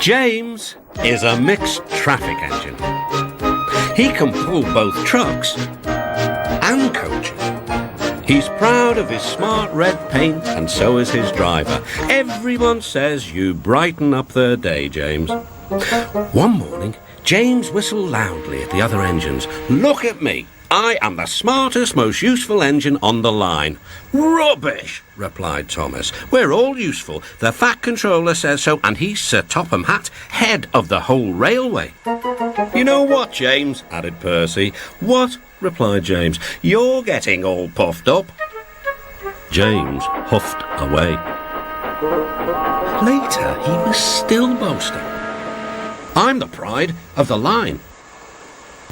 James is a mixed traffic engine. He can pull both trucks and coaches. He's proud of his smart red paint, and so is his driver. Everyone says you brighten up their day, James. One morning, James whistled loudly at the other engines. "Look at me! I am the smartest, most useful engine on the line." "Rubbish," replied Thomas. "We're all useful. The Fat Controller says so, and he's Sir Topham Hatt, head of the whole railway." "You know what, James?" added Percy. "What?" replied James. "You're getting all puffed up." James huffed away. Later, he was still boasting. "I'm the pride of the line."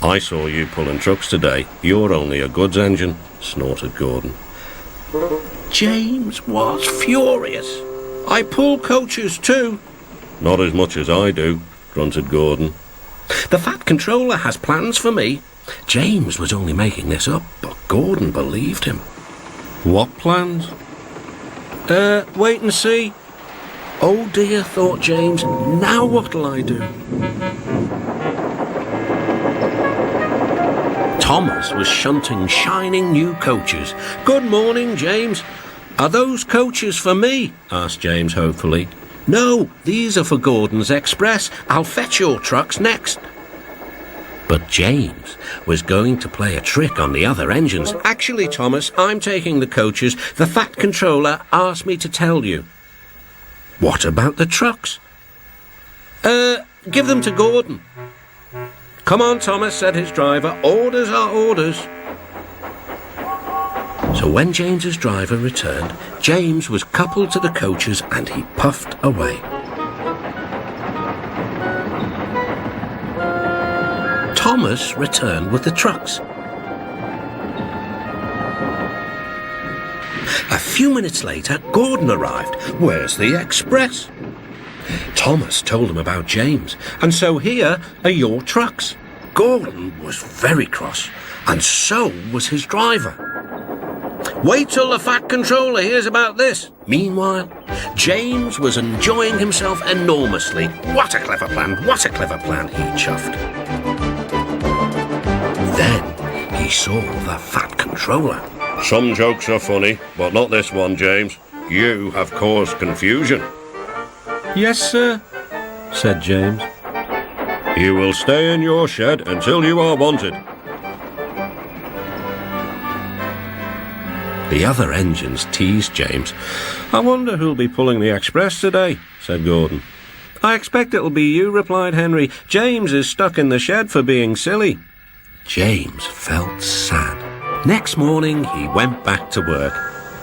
"I saw you pulling trucks today. You're only a goods engine," snorted Gordon. James was furious. "I pull coaches too." "Not as much as I do," grunted Gordon. "The Fat Controller has plans for me." James was only making this up, but Gordon believed him. "What plans?" Wait and see." "Oh dear," thought James. "Now what'll I do?" Thomas was shunting shining new coaches. "Good morning, James." "Are those coaches for me?" asked James hopefully. "No, these are for Gordon's Express. I'll fetch your trucks next." But James was going to play a trick on the other engines. "Actually, Thomas, I'm taking the coaches. The Fat Controller asked me to tell you." "What about the trucks?" Give them to Gordon." "Come on, Thomas," said his driver. "Orders are orders." So when James's driver returned, James was coupled to the coaches and he puffed away. Thomas returned with the trucks. A few minutes later, Gordon arrived. "Where's the express?" Thomas told him about James, and so here are your trucks. Gordon was very cross, and so was his driver. "Wait till the Fat Controller hears about this." Meanwhile, James was enjoying himself enormously. "What a clever plan, what a clever plan," he chuffed. Then he saw the Fat Controller. "Some jokes are funny, but not this one, James. You have caused confusion." "Yes, sir," said James. "You will stay in your shed until you are wanted." The other engines teased James. "I wonder who'll be pulling the express today," said Gordon. "I expect it'll be you," replied Henry. "James is stuck in the shed for being silly." James felt sad. Next morning he went back to work.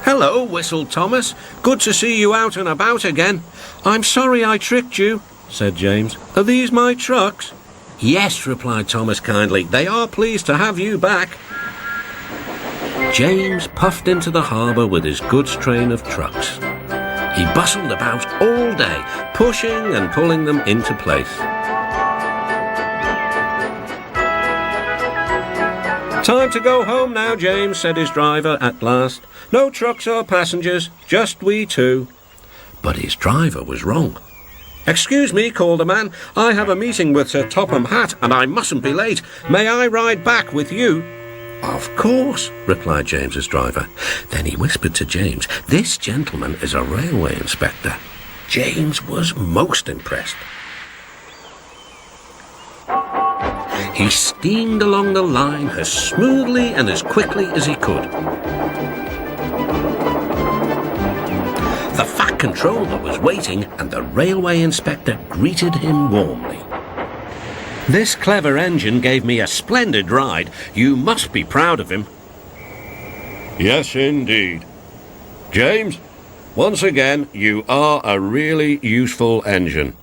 "Hello," whistled Thomas. "Good to see you out and about again." "I'm sorry I tricked you," said James. "Are these my trucks?" "Yes," replied Thomas kindly. "They are pleased to have you back." James puffed into the harbour with his goods train of trucks. He bustled about all day, pushing and pulling them into place. "Time to go home now, James," said his driver at last. "No trucks or passengers, just we two." But his driver was wrong. "Excuse me," called a man. "I have a meeting with Sir Topham Hatt, and I mustn't be late. May I ride back with you?" "Of course," replied James's driver. Then he whispered to James, "This gentleman is a railway inspector." James was most impressed. He steamed along the line as smoothly and as quickly as he could. The Fat Controller was waiting, and the railway inspector greeted him warmly. "This clever engine gave me a splendid ride. You must be proud of him." "Yes, indeed. James, once again, you are a really useful engine."